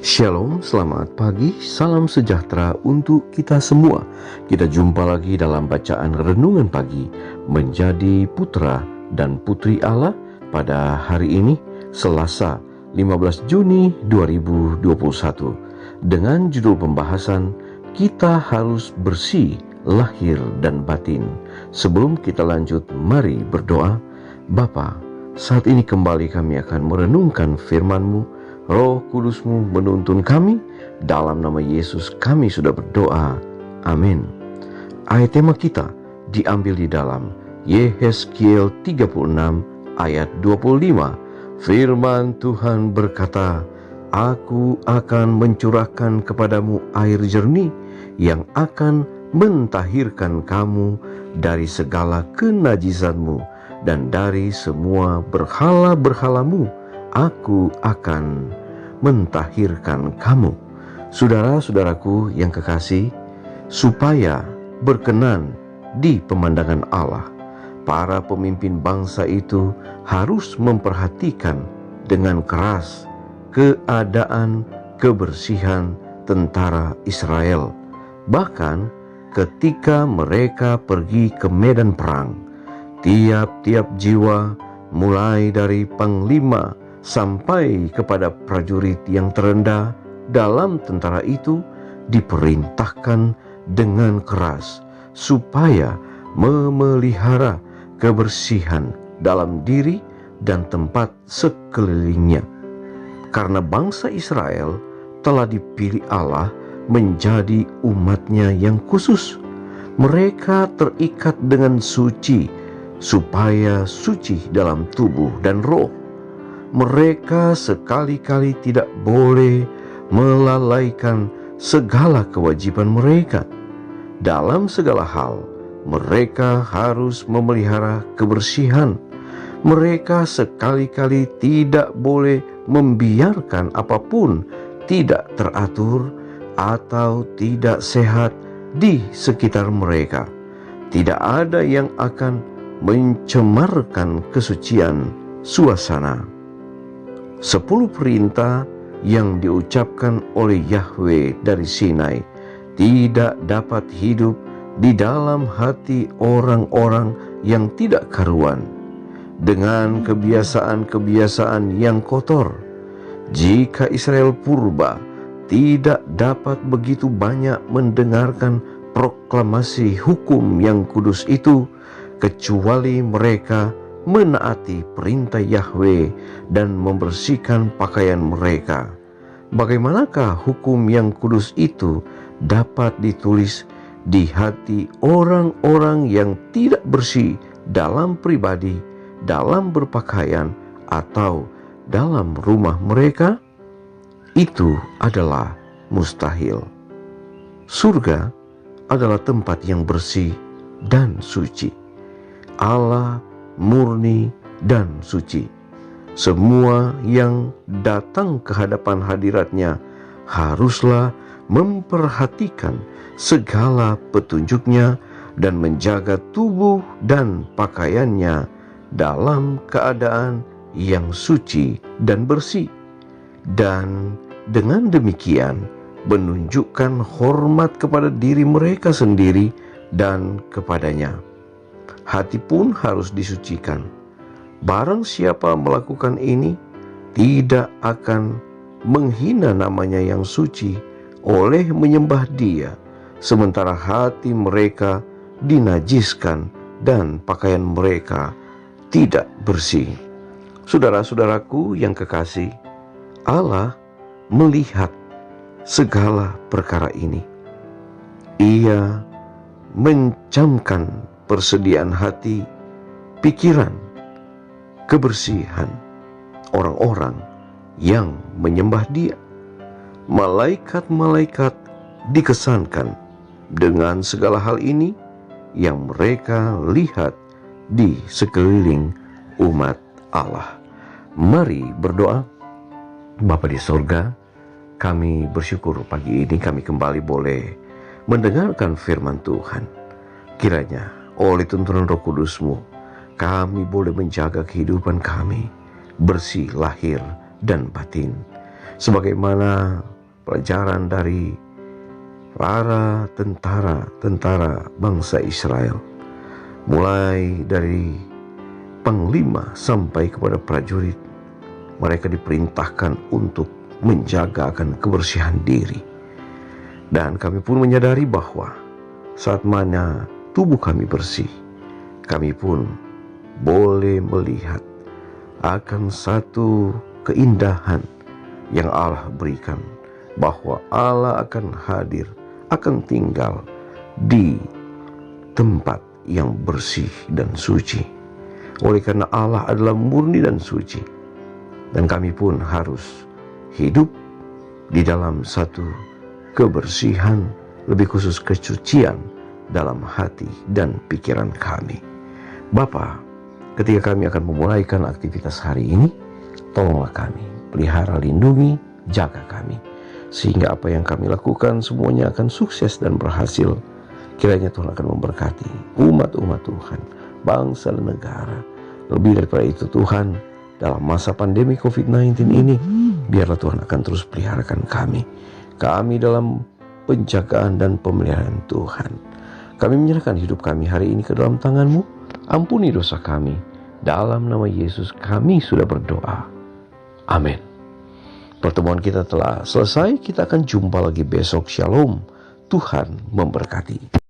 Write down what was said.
Shalom, selamat pagi, salam sejahtera untuk kita semua. Kita jumpa lagi dalam bacaan renungan pagi menjadi putra dan putri Allah pada hari ini, Selasa 15 Juni 2021. Dengan judul pembahasan, kita harus bersih lahir dan batin. Sebelum kita lanjut, mari berdoa. Bapa, saat ini kembali kami akan merenungkan firman-Mu. Roh Kudus-Mu menuntun kami. Dalam nama Yesus kami sudah berdoa. Amin. Ayat tema kita diambil di dalam Yehezkiel 36 ayat 25. Firman Tuhan berkata, Aku akan mencurahkan kepadamu air jernih yang akan mentahirkan kamu dari segala kenajisanmu dan dari semua berhala-berhalamu. Aku akan mentahirkan kamu. Saudara-saudaraku yang kekasih, supaya berkenan di pemandangan Allah, para pemimpin bangsa itu harus memperhatikan dengan keras keadaan kebersihan tentara Israel. Bahkan ketika mereka pergi ke medan perang, tiap-tiap jiwa, mulai dari panglima sampai kepada prajurit yang terendah dalam tentara itu, diperintahkan dengan keras supaya memelihara kebersihan dalam diri dan tempat sekelilingnya. Karena bangsa Israel telah dipilih Allah menjadi umat-Nya yang khusus. Mereka terikat dengan suci, supaya suci dalam tubuh dan roh. Mereka sekali-kali tidak boleh melalaikan segala kewajiban mereka. Dalam segala hal, mereka harus memelihara kebersihan. Mereka sekali-kali tidak boleh membiarkan apapun tidak teratur atau tidak sehat di sekitar mereka. Tidak ada yang akan mencemarkan kesucian suasana. 10 perintah yang diucapkan oleh Yahweh dari Sinai tidak dapat hidup di dalam hati orang-orang yang tidak karuan dengan kebiasaan-kebiasaan yang kotor. Jika Israel purba tidak dapat begitu banyak mendengarkan proklamasi hukum yang kudus itu, kecuali mereka menaati perintah Yahweh dan membersihkan pakaian mereka. Bagaimanakah hukum yang kudus itu dapat ditulis di hati orang-orang yang tidak bersih dalam pribadi, dalam berpakaian, atau dalam rumah mereka? Itu adalah mustahil. Surga adalah tempat yang bersih dan suci. Allah murni dan suci. Semua yang datang ke hadapan hadirat-Nya haruslah memperhatikan segala petunjuk-Nya dan menjaga tubuh dan pakaiannya dalam keadaan yang suci dan bersih. Dan dengan demikian menunjukkan hormat kepada diri mereka sendiri dan kepadanya. Hati pun harus disucikan. Barang siapa melakukan ini, tidak akan menghina namanya yang suci oleh menyembah Dia, sementara hati mereka dinajiskan dan pakaian mereka tidak bersih. Saudara-saudaraku yang kekasih, Allah melihat segala perkara ini. Ia mencamkan persediaan hati, pikiran, kebersihan orang-orang yang menyembah Dia. Malaikat-malaikat dikesankan dengan segala hal ini yang mereka lihat di sekeliling umat Allah. Mari berdoa. Bapa di sorga, kami bersyukur pagi ini kami kembali boleh mendengarkan firman Tuhan. Kiranya oleh tuntunan Roh Kudus-Mu, kami boleh menjaga kehidupan kami bersih lahir dan batin. Sebagaimana pelajaran dari para tentara bangsa Israel, mulai dari panglima sampai kepada prajurit. Mereka diperintahkan untuk menjaga akan kebersihan diri. Dan kami pun menyadari bahwa saat mana tubuh kami bersih, kami pun boleh melihat akan satu keindahan yang Allah berikan, bahwa Allah akan hadir, akan tinggal di tempat yang bersih dan suci. Oleh karena Allah adalah murni dan suci, dan kami pun harus hidup di dalam satu kebersihan, lebih khusus kesucian dalam hati dan pikiran kami. Bapa, ketika kami akan memulaikan aktivitas hari ini, tolonglah kami, pelihara, lindungi, jaga kami, sehingga apa yang kami lakukan semuanya akan sukses dan berhasil. Kiranya Tuhan akan memberkati umat-umat Tuhan, bangsa dan negara. Lebih daripada itu Tuhan, dalam masa pandemi COVID-19 ini, biarlah Tuhan akan terus peliharakan kami dalam penjagaan dan pemeliharaan Tuhan. Kami menyerahkan hidup kami hari ini ke dalam tangan-Mu. Ampuni dosa kami. Dalam nama Yesus kami sudah berdoa. Amin. Pertemuan kita telah selesai. Kita akan jumpa lagi besok. Shalom. Tuhan memberkati.